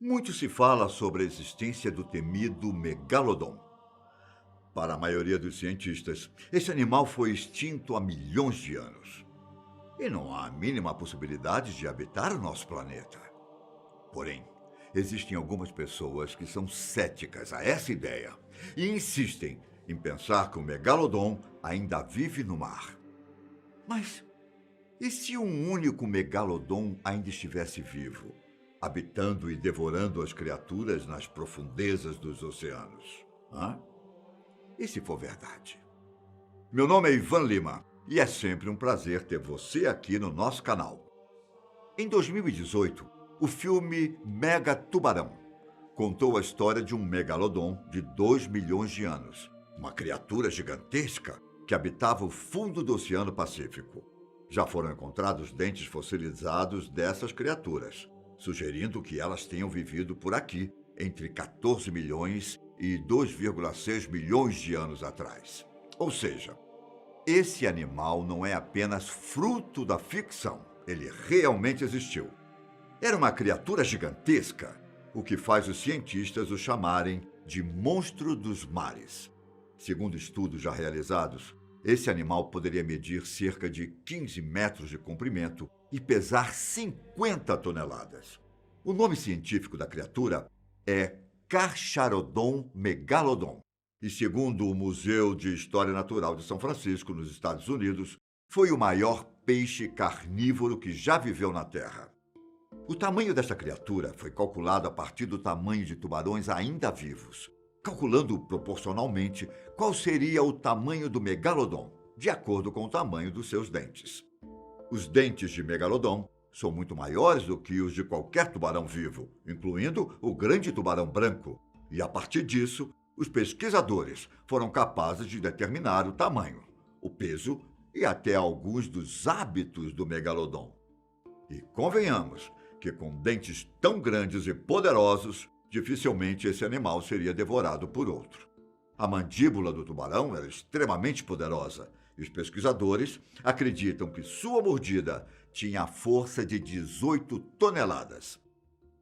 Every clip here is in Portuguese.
Muito se fala sobre a existência do temido megalodon. Para a maioria dos cientistas, esse animal foi extinto há milhões de anos. E não há a mínima possibilidade de habitar o nosso planeta. Porém, existem algumas pessoas que são céticas a essa ideia e insistem em pensar que o megalodon ainda vive no mar. Mas e se um único megalodon ainda estivesse vivo, habitando e devorando as criaturas nas profundezas dos oceanos? Hã? E se for verdade? Meu nome é Ivan Lima e é sempre um prazer ter você aqui no nosso canal. Em 2018, o filme Mega Tubarão contou a história de um megalodon de 2 milhões de anos, uma criatura gigantesca que habitava o fundo do Oceano Pacífico. Já foram encontrados dentes fossilizados dessas criaturas, sugerindo que elas tenham vivido por aqui entre 14 milhões e 2,6 milhões de anos atrás. Ou seja, esse animal não é apenas fruto da ficção, ele realmente existiu. Era uma criatura gigantesca, o que faz os cientistas o chamarem de monstro dos mares. Segundo estudos já realizados, esse animal poderia medir cerca de 15 metros de comprimento e pesar 50 toneladas. O nome científico da criatura é Carcharodon megalodon. E segundo o Museu de História Natural de São Francisco, nos Estados Unidos, foi o maior peixe carnívoro que já viveu na Terra. O tamanho desta criatura foi calculado a partir do tamanho de tubarões ainda vivos, calculando proporcionalmente qual seria o tamanho do megalodon, de acordo com o tamanho dos seus dentes. Os dentes de megalodon são muito maiores do que os de qualquer tubarão vivo, incluindo o grande tubarão branco, e a partir disso, os pesquisadores foram capazes de determinar o tamanho, o peso e até alguns dos hábitos do megalodon. E convenhamos que com dentes tão grandes e poderosos, dificilmente esse animal seria devorado por outro. A mandíbula do tubarão era extremamente poderosa e os pesquisadores acreditam que sua mordida tinha a força de 18 toneladas.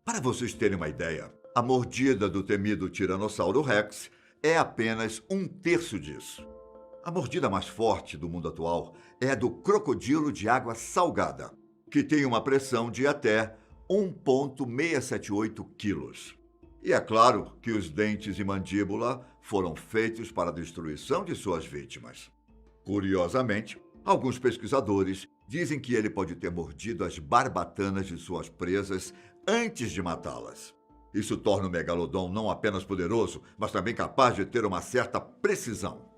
Para vocês terem uma ideia, a mordida do temido Tiranossauro Rex é apenas um terço disso. A mordida mais forte do mundo atual é a do crocodilo de água salgada, que tem uma pressão de até 1,678 quilos. E é claro que os dentes e mandíbula foram feitos para a destruição de suas vítimas. Curiosamente, alguns pesquisadores dizem que ele pode ter mordido as barbatanas de suas presas antes de matá-las. Isso torna o megalodon não apenas poderoso, mas também capaz de ter uma certa precisão.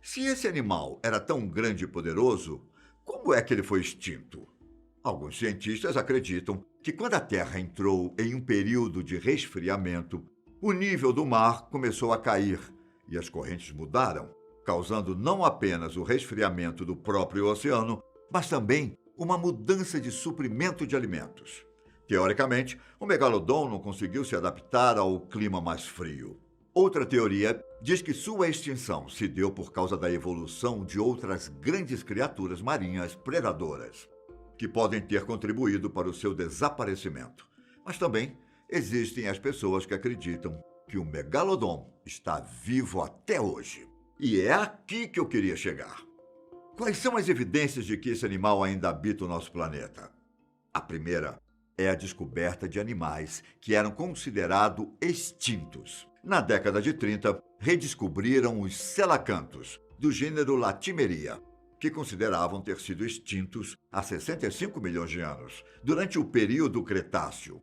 Se esse animal era tão grande e poderoso, como é que ele foi extinto? Alguns cientistas acreditam que quando a Terra entrou em um período de resfriamento, o nível do mar começou a cair e as correntes mudaram, causando não apenas o resfriamento do próprio oceano, mas também uma mudança de suprimento de alimentos. Teoricamente, o megalodon não conseguiu se adaptar ao clima mais frio. Outra teoria diz que sua extinção se deu por causa da evolução de outras grandes criaturas marinhas predadoras, que podem ter contribuído para o seu desaparecimento. Mas também existem as pessoas que acreditam que o megalodon está vivo até hoje. E é aqui que eu queria chegar. Quais são as evidências de que esse animal ainda habita o nosso planeta? A primeira é a descoberta de animais que eram considerados extintos. Na década de 30, redescobriram os selacantos, do gênero Latimeria, que consideravam ter sido extintos há 65 milhões de anos, durante o período Cretáceo.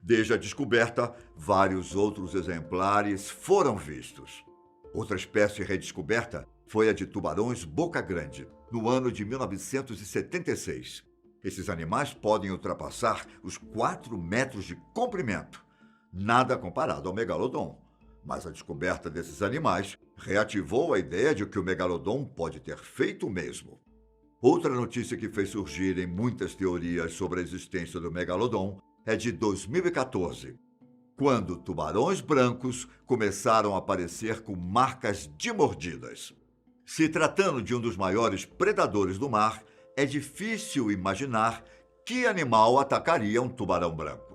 Desde a descoberta, vários outros exemplares foram vistos. Outra espécie redescoberta foi a de tubarões boca grande, no ano de 1976. Esses animais podem ultrapassar os 4 metros de comprimento, nada comparado ao megalodon. Mas a descoberta desses animais reativou a ideia de que o megalodon pode ter feito o mesmo. Outra notícia que fez surgirem muitas teorias sobre a existência do megalodon é de 2014, quando tubarões brancos começaram a aparecer com marcas de mordidas. Se tratando de um dos maiores predadores do mar, é difícil imaginar que animal atacaria um tubarão branco.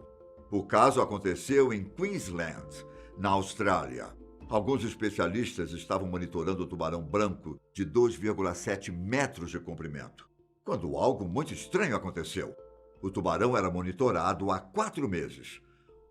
O caso aconteceu em Queensland, na Austrália. Alguns especialistas estavam monitorando o tubarão branco de 2,7 metros de comprimento, quando algo muito estranho aconteceu. O tubarão era monitorado há 4 meses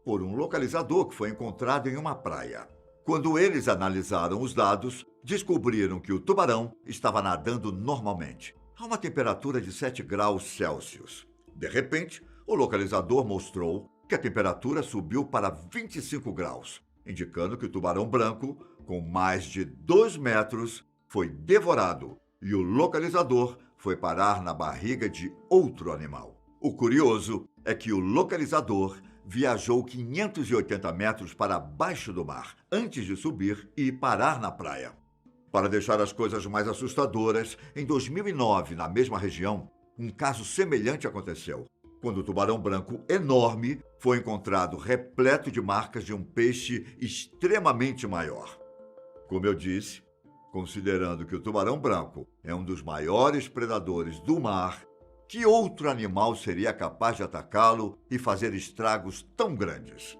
por um localizador que foi encontrado em uma praia. Quando eles analisaram os dados, descobriram que o tubarão estava nadando normalmente, a uma temperatura de 7 graus Celsius. De repente, o localizador mostrou que a temperatura subiu para 25 graus, indicando que o tubarão branco, com mais de 2 metros, foi devorado e o localizador foi parar na barriga de outro animal. O curioso é que o localizador viajou 580 metros para baixo do mar antes de subir e parar na praia. Para deixar as coisas mais assustadoras, em 2009, na mesma região, um caso semelhante aconteceu, quando o tubarão branco enorme foi encontrado repleto de marcas de um peixe extremamente maior. Como eu disse, considerando que o tubarão branco é um dos maiores predadores do mar, que outro animal seria capaz de atacá-lo e fazer estragos tão grandes?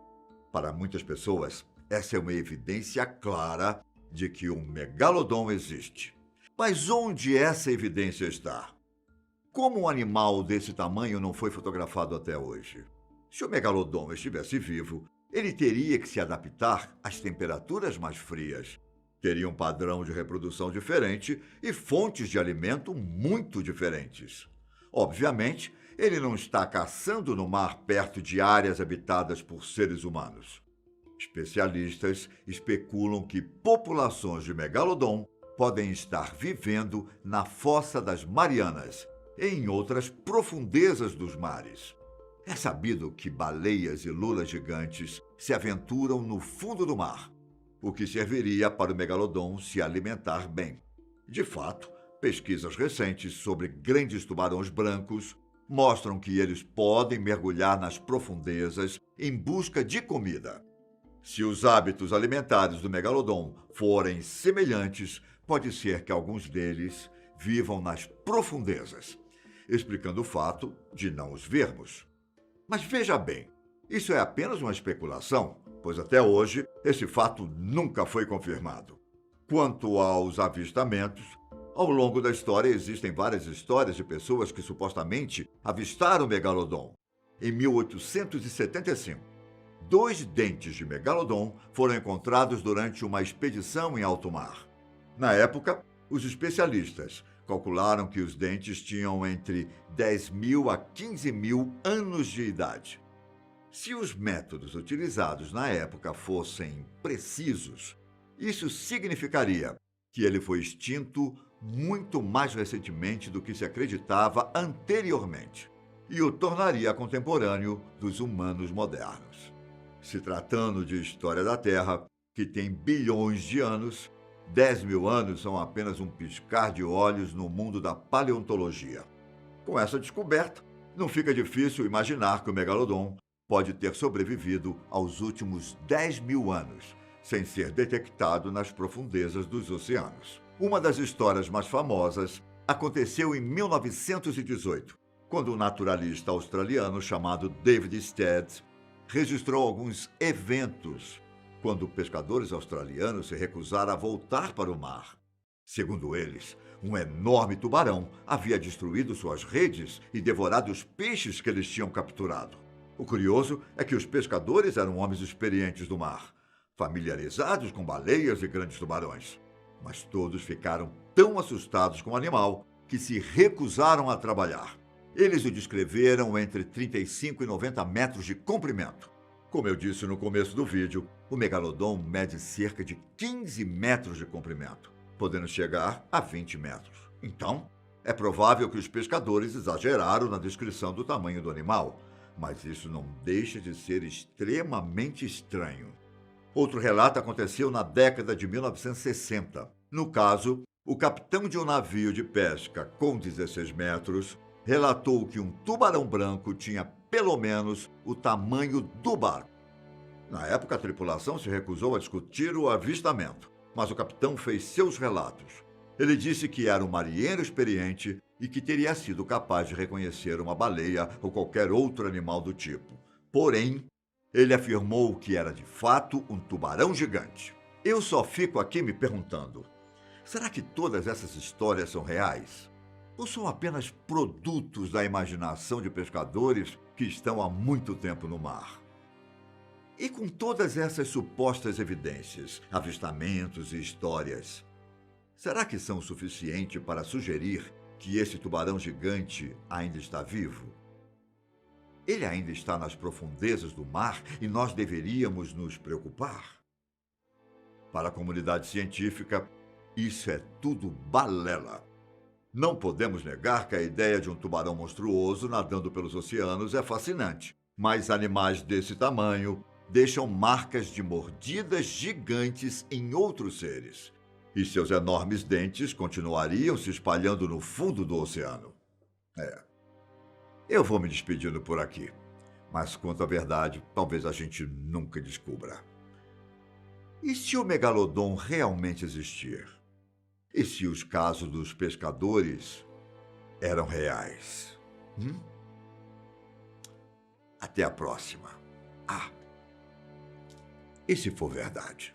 Para muitas pessoas, essa é uma evidência clara de que um megalodon existe. Mas onde essa evidência está? Como um animal desse tamanho não foi fotografado até hoje? Se o megalodon estivesse vivo, ele teria que se adaptar às temperaturas mais frias. Teria um padrão de reprodução diferente e fontes de alimento muito diferentes. Obviamente, ele não está caçando no mar perto de áreas habitadas por seres humanos. Especialistas especulam que populações de megalodon podem estar vivendo na Fossa das Marianas e em outras profundezas dos mares. É sabido que baleias e lulas gigantes se aventuram no fundo do mar, o que serviria para o megalodon se alimentar bem. De fato, pesquisas recentes sobre grandes tubarões brancos mostram que eles podem mergulhar nas profundezas em busca de comida. Se os hábitos alimentares do megalodon forem semelhantes, pode ser que alguns deles vivam nas profundezas, explicando o fato de não os vermos. Mas veja bem, isso é apenas uma especulação, pois até hoje esse fato nunca foi confirmado. Quanto aos avistamentos, ao longo da história existem várias histórias de pessoas que supostamente avistaram o megalodon. Em 1875, 2 dentes de megalodon foram encontrados durante uma expedição em alto mar. Na época, os especialistas calcularam que os dentes tinham entre 10.000 a 15.000 anos de idade. Se os métodos utilizados na época fossem precisos, isso significaria que ele foi extinto muito mais recentemente do que se acreditava anteriormente, e o tornaria contemporâneo dos humanos modernos. Se tratando de história da Terra, que tem bilhões de anos, 10.000 anos são apenas um piscar de olhos no mundo da paleontologia. Com essa descoberta, não fica difícil imaginar que o megalodon pode ter sobrevivido aos últimos 10.000 anos, sem ser detectado nas profundezas dos oceanos. Uma das histórias mais famosas aconteceu em 1918, quando um naturalista australiano chamado David Stead registrou alguns eventos quando pescadores australianos se recusaram a voltar para o mar. Segundo eles, um enorme tubarão havia destruído suas redes e devorado os peixes que eles tinham capturado. O curioso é que os pescadores eram homens experientes do mar, familiarizados com baleias e grandes tubarões. Mas todos ficaram tão assustados com o animal que se recusaram a trabalhar. Eles o descreveram entre 35 e 90 metros de comprimento. Como eu disse no começo do vídeo, o megalodon mede cerca de 15 metros de comprimento, podendo chegar a 20 metros. Então, é provável que os pescadores exageraram na descrição do tamanho do animal, mas isso não deixa de ser extremamente estranho. Outro relato aconteceu na década de 1960. No caso, o capitão de um navio de pesca com 16 metros relatou que um tubarão branco tinha pelo menos o tamanho do barco. Na época, a tripulação se recusou a discutir o avistamento, mas o capitão fez seus relatos. Ele disse que era um marinheiro experiente e que teria sido capaz de reconhecer uma baleia ou qualquer outro animal do tipo. Porém, Ele afirmou que era de fato um tubarão gigante. Eu só fico aqui me perguntando: será que todas essas histórias são reais? Ou são apenas produtos da imaginação de pescadores que estão há muito tempo no mar? E com todas essas supostas evidências, avistamentos e histórias, será que são o suficiente para sugerir que esse tubarão gigante ainda está vivo? Ele ainda está nas profundezas do mar e nós deveríamos nos preocupar? Para a comunidade científica, isso é tudo balela. Não podemos negar que a ideia de um tubarão monstruoso nadando pelos oceanos é fascinante, mas animais desse tamanho deixam marcas de mordidas gigantes em outros seres, e seus enormes dentes continuariam se espalhando no fundo do oceano. É, eu vou me despedindo por aqui, mas quanto à verdade, talvez a gente nunca descubra. E se o megalodon realmente existir? E se os casos dos pescadores eram reais? Hum? Até a próxima. Ah, e se for verdade?